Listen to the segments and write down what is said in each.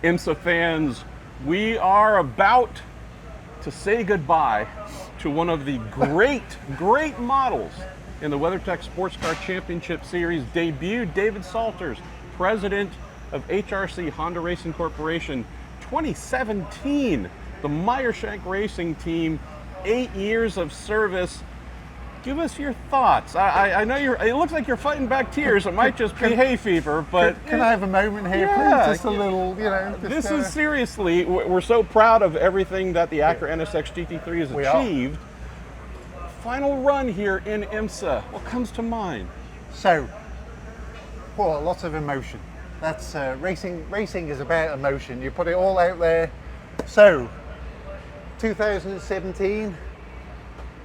IMSA fans, we are about to say goodbye to one of the great models in the WeatherTech Sports Car Championship Series debut, David Salters, president of HRC Honda Racing Corporation, 2017, the Meyershank Racing Team, 8 years of service. Give us your thoughts. I know it looks like you're fighting back tears. It might just be hay fever, but can I have a moment here, yeah, please? Just a little, this is seriously, we're so proud of everything that the Acura NSX GT3 has achieved. Final run here in IMSA. What comes to mind? So, well, lots of emotion. That's racing. Racing is about emotion. You put it all out there. So, 2017,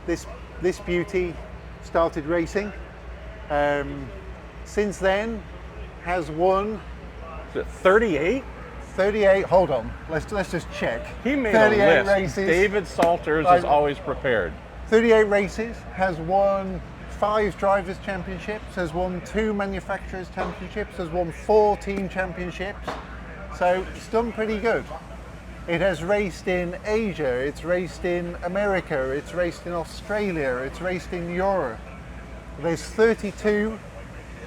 this beauty started racing. Since then, has won. Is it 38? 38. Hold on. Let's just check. He made 38 a list. races. David Salters is always prepared. 38 races. Has won 5 drivers' championships. Has won 2 manufacturers' championships. Has won 4 team championships. So it's done pretty good. It has raced in Asia, it's raced in America, it's raced in Australia, it's raced in Europe. There's 32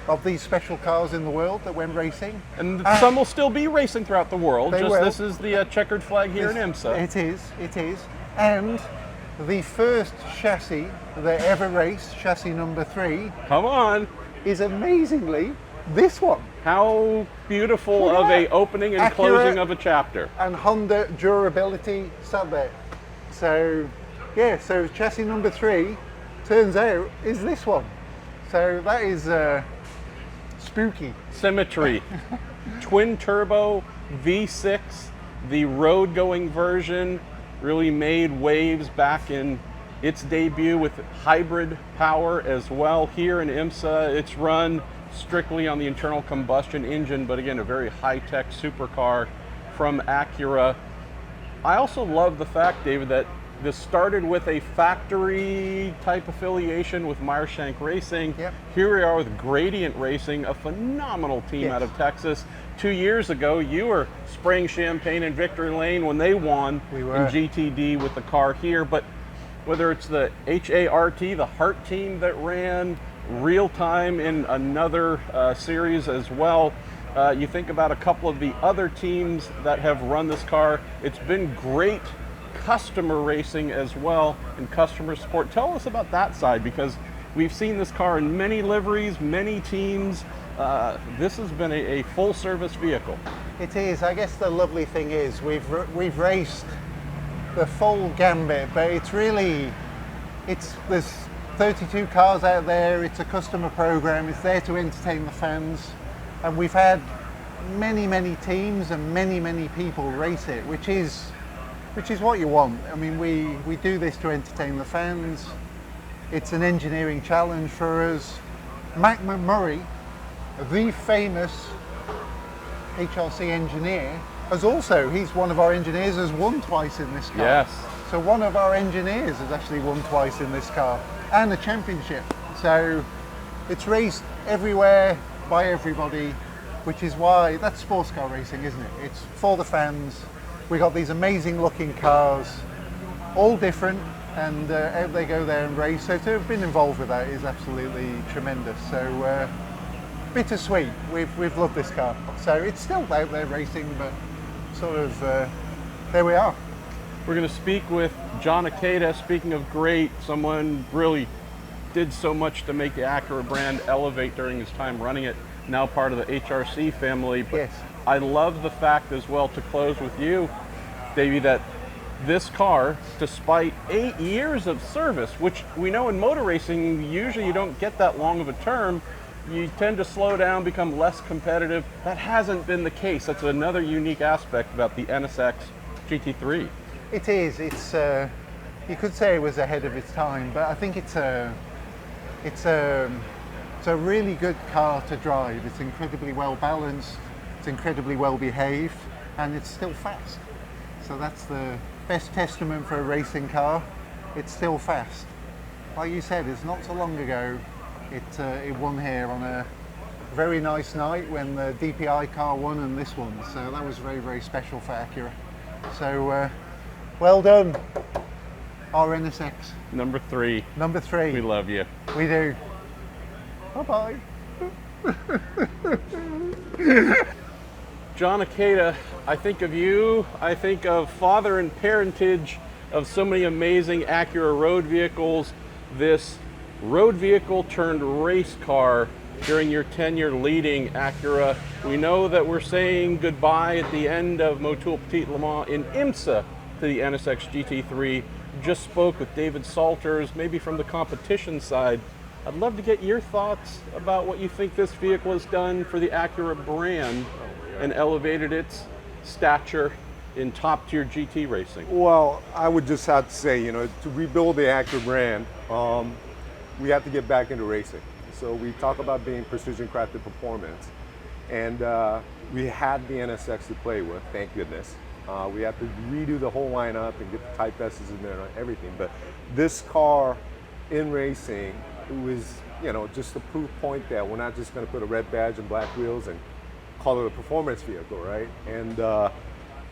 of these special cars in the world that went racing. And some will still be racing throughout the world. This is the checkered flag here in IMSA. It is. And the first chassis that ever raced, chassis number 3. Come on. Is amazingly this one. How beautiful of a opening and Acura closing of a chapter. And Honda durability sat there. So yeah, so chassis number 3 turns out is this one. So that is spooky. Symmetry. Twin turbo V6, the road going version, really made waves back in its debut with hybrid power as well. Here in IMSA, it's run strictly on the internal combustion engine, but again, a very high-tech supercar from Acura. I also love the fact, David, that this started with a factory type affiliation with Meyershank Racing. Yep. Here we are with Gradient Racing, a phenomenal team out of Texas. 2 years ago, you were spraying champagne in Victory Lane when they won in GTD with the car here. But whether it's the HART, the Hart team that ran real time in another series as well. You think about a couple of the other teams that have run this car. It's been great customer racing as well and customer support. Tell us about that side, because we've seen this car in many liveries, many teams. This has been a full service vehicle. It is. I guess the lovely thing is we've raced the full gambit, but there's 32 cars out there, it's a customer program, it's there to entertain the fans, and we've had many teams and many people race it, which is what you want. I mean, we do this to entertain the fans. It's an engineering challenge for us. Mac McMurray, the famous HRC engineer, he's one of our engineers, has won twice in this car. Yes. So one of our engineers has actually won twice in this car, and a championship. So it's raced everywhere by everybody, which is why that's sports car racing, isn't it? It's for the fans. We got these amazing looking cars, all different, and out they go there and race. So to have been involved with that is absolutely tremendous. So bittersweet. We've loved this car. So it's still out there racing, but sort of there we are. We're going to speak with John Ikeda. Speaking of great, someone really did so much to make the Acura brand elevate during his time running it, now part of the HRC family. But yes. I love the fact as well, to close with you, Davey, that this car, despite 8 years of service, which we know in motor racing, usually you don't get that long of a term, you tend to slow down, become less competitive. That hasn't been the case. That's another unique aspect about the NSX GT3. It is. It's you could say it was ahead of its time, but I think it's a really good car to drive. It's incredibly well balanced, it's incredibly well behaved, and it's still fast. So that's the best testament for a racing car. It's still fast. Like you said, it's not so long ago it won here on a very nice night when the DPI car won and this won. So that was very, very special for Acura. So well done, our NSX. Number 3. Number 3. We love you. We do. Bye-bye. John Ikeda, I think of you, I think of father and parentage of so many amazing Acura road vehicles. This road vehicle turned race car during your tenure leading Acura. We know that we're saying goodbye at the end of Motul Petit Le Mans in IMSA to the NSX GT3. Just spoke with David Salters, maybe from the competition side. I'd love to get your thoughts about what you think this vehicle has done for the Acura brand and elevated its stature in top-tier GT racing. Well, I would just have to say, to rebuild the Acura brand, we have to get back into racing. So we talk about being precision-crafted performance, and we had the NSX to play with, thank goodness. We have to redo the whole lineup and get the Type S's in there and everything. But this car in racing, it was, just a proof point that we're not just going to put a red badge and black wheels and call it a performance vehicle, right? And the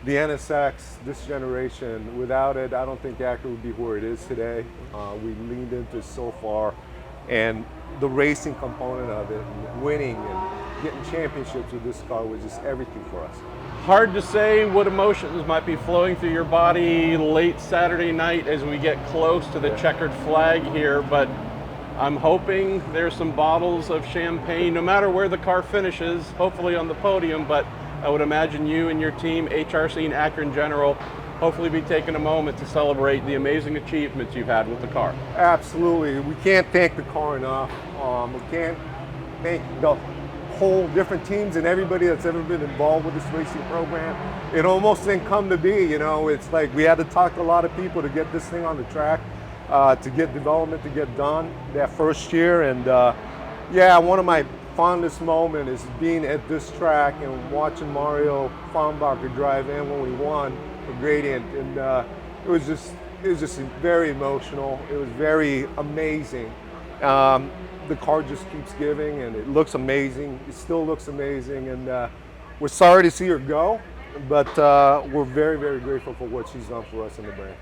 NSX, this generation, without it, I don't think Acura would be where it is today. We leaned into it so far, and the racing component of it, and winning and getting championships with this car was just everything for us. Hard to say what emotions might be flowing through your body late Saturday night as we get close to the checkered flag here, but I'm hoping there's some bottles of champagne, no matter where the car finishes, hopefully on the podium, but I would imagine you and your team, HRC and Acura in general, hopefully be taking a moment to celebrate the amazing achievements you've had with the car. Absolutely. We can't thank the car enough. We can't thank the whole different teams and everybody that's ever been involved with this racing program. It almost didn't come to be, it's like we had to talk to a lot of people to get this thing on the track. To get development to get done that first year, and yeah, one of my fondest moments is being at this track and watching Mario Farnbacher drive in when we won a Gradient, and it was just very emotional. It was very amazing. The car just keeps giving, and it looks amazing. It still looks amazing, and we're sorry to see her go, but we're very, very grateful for what she's done for us in the brand.